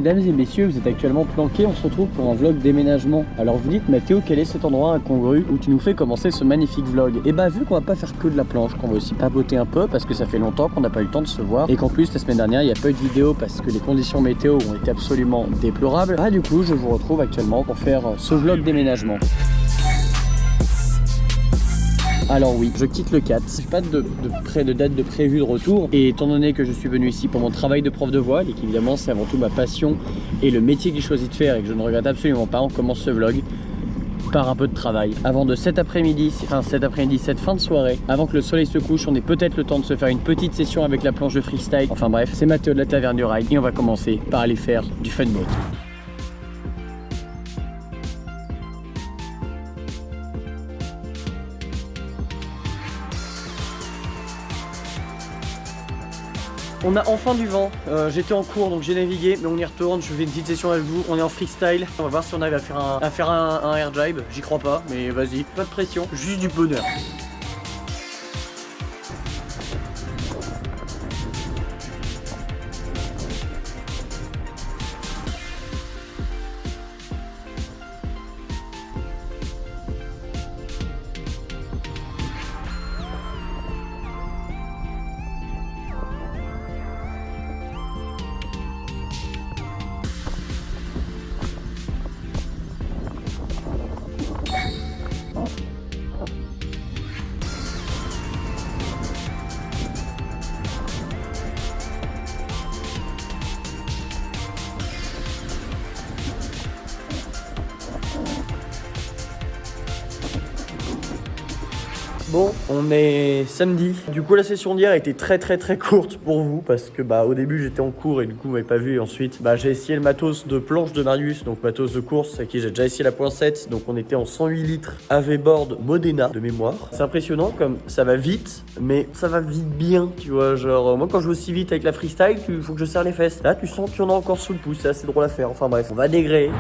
Mesdames et messieurs, vous êtes actuellement planqués, on se retrouve pour un vlog déménagement. Alors vous dites Mathéo, quel est cet endroit incongru où tu nous fais commencer ce magnifique vlog? Et bah vu qu'on va pas faire que de la planche, qu'on va aussi papoter un peu parce que ça fait longtemps qu'on n'a pas eu le temps de se voir et qu'en plus la semaine dernière il n'y a pas eu de vidéo parce que les conditions météo ont été absolument déplorables, bah du coup je vous retrouve actuellement pour faire ce vlog déménagement. Alors oui, je quitte le 4, j'ai pas de date de prévue de retour et étant donné que je suis venu ici pour mon travail de prof de voile et qu'évidemment c'est avant tout ma passion et le métier que j'ai choisi de faire et que je ne regrette absolument pas, on commence ce vlog par un peu de travail. Avant de cet après-midi, cette fin de soirée, avant que le soleil se couche, on ait peut-être le temps de se faire une petite session avec la planche de freestyle. Enfin bref, c'est Mathéo de la Taverne du Rail et on va commencer par aller faire du funboat. On a enfin du vent, j'étais en cours donc j'ai navigué mais on y retourne, je fais une petite session avec vous, on est en freestyle. On va voir si on arrive à faire un air jibe, j'y crois pas mais vas-y, pas de pression, juste du bonheur. Bon, on est samedi. Du coup, la session d'hier a été très courte pour vous parce que au début j'étais en cours et du coup vous m'avez pas vu. Et ensuite, j'ai essayé le matos de planche de Marius, donc matos de course avec qui j'ai déjà essayé la .7. Donc on était en 108 litres AV board Modena de mémoire. C'est impressionnant comme ça va vite, mais ça va vite bien, tu vois. Genre moi quand je vais aussi vite avec la freestyle, il faut que je serre les fesses. Là, tu sens qu'il y en a encore sous le pouce. C'est assez drôle à faire. Enfin bref, on va dégréer.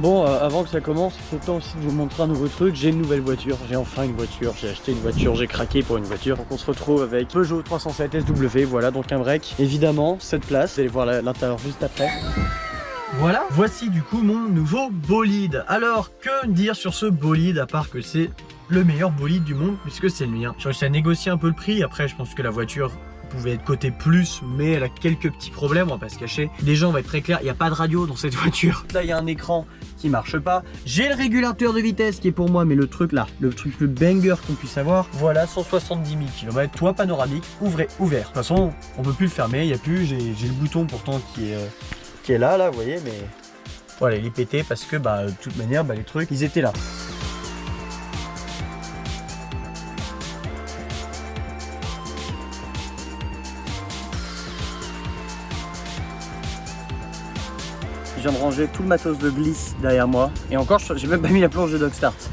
Bon, avant que ça commence, c'est temps aussi de vous montrer un nouveau truc. J'ai une nouvelle voiture, j'ai enfin une voiture, j'ai acheté une voiture, j'ai craqué pour une voiture. Donc on se retrouve avec Peugeot 307 SW, voilà, donc un break. Évidemment, cette place, vous allez voir l'intérieur juste après. Voilà, voici du coup mon nouveau bolide. Alors, que dire sur ce bolide à part que c'est le meilleur bolide du monde puisque c'est le mien. J'ai réussi à négocier un peu le prix, après je pense que la voiture pouvait être cotée plus, mais elle a quelques petits problèmes, on va pas se cacher. Déjà on va être très clair, il n'y a pas de radio dans cette voiture. Là il y a un écran qui marche pas. J'ai le régulateur de vitesse qui est pour moi, mais le truc là, le truc plus banger qu'on puisse avoir. Voilà, 170 000 km, toit panoramique, ouvert. De toute façon, on peut plus le fermer, il n'y a plus, j'ai le bouton pourtant qui est là, vous voyez, mais voilà, il est pété parce que de toute manière, les trucs, ils étaient là. Je viens de ranger tout le matos de glisse derrière moi. Et encore, j'ai même pas mis la planche de dog start.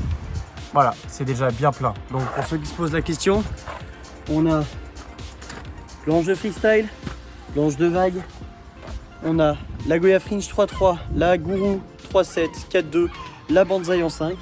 Voilà, c'est déjà bien plein. Donc pour ceux qui se posent la question, on a planche de freestyle, planche de vague. On a la Goya Fringe 3.3, la Guru 3.7, 4.2, la Banzai en 5,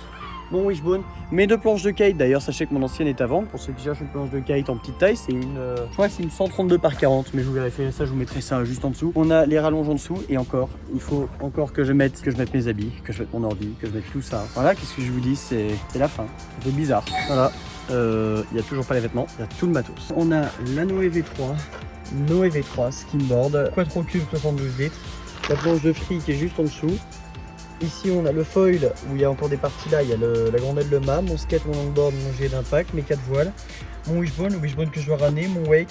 mon Wishbone, mes deux planches de kite. D'ailleurs, sachez que mon ancienne est à vendre. Pour ceux qui cherchent une planche de kite en petite taille, c'est je crois que c'est une 132 par 40, mais je vous vérifierai ça, je vous mettrai ça juste en dessous. On a les rallonges en dessous et encore, il faut encore que je mette mes habits, que je mette mon ordi, que je mette tout ça. Voilà, qu'est-ce que je vous dis, c'est la fin. Ça fait bizarre. Voilà, il n'y a toujours pas les vêtements, il y a tout le matos. On a la Noé V3 skimboard, Quattrocube 72 litres, la planche de free qui est juste en dessous. Ici on a le foil où il y a encore des parties là, il y a la grande aile de mât, mon skate, mon longboard, mon jet d'impact, mes 4 voiles, mon wishbone, le wishbone que je dois ramener, mon wake,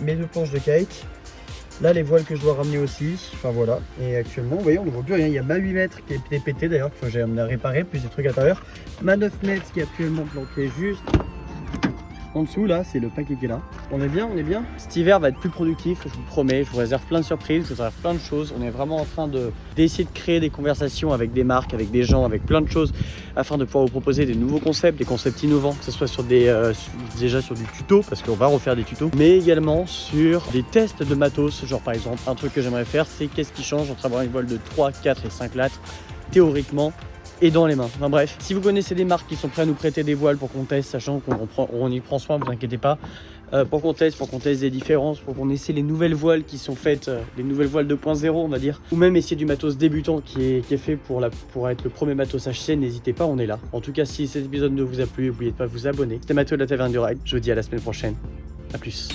mes deux planches de kite. Là les voiles que je dois ramener aussi, enfin voilà. Et actuellement vous voyez on ne voit plus rien, il y a ma 8 mètres qui est pété d'ailleurs, que j'ai amené à réparer, plus des trucs à l'intérieur. Ma 9 mètres qui est actuellement planquée juste En dessous là, c'est le paquet qui est là. On est bien, on est bien. Cet hiver va être plus productif, je vous le promets. Je vous réserve plein de surprises, je vous réserve plein de choses. On est vraiment en train d'essayer de créer des conversations avec des marques, avec des gens, avec plein de choses, afin de pouvoir vous proposer des nouveaux concepts, des concepts innovants, que ce soit sur déjà sur du tuto, parce qu'on va refaire des tutos, mais également sur des tests de matos. Genre par exemple, un truc que j'aimerais faire, c'est qu'est-ce qui change entre avoir une voile de 3, 4 et 5 lattes, théoriquement, et dans les mains. Enfin bref, si vous connaissez des marques qui sont prêtes à nous prêter des voiles pour qu'on teste, sachant qu'on y prend soin, vous inquiétez pas, pour qu'on teste des différences, pour qu'on essaie les nouvelles voiles qui sont faites, les nouvelles voiles 2.0 on va dire, ou même essayer du matos débutant qui est fait pour être le premier matos HC, n'hésitez pas, on est là. En tout cas, si cet épisode ne vous a plu, n'oubliez pas de vous abonner. C'était Mathieu de la Taverne du Ride, je vous dis à la semaine prochaine, à plus.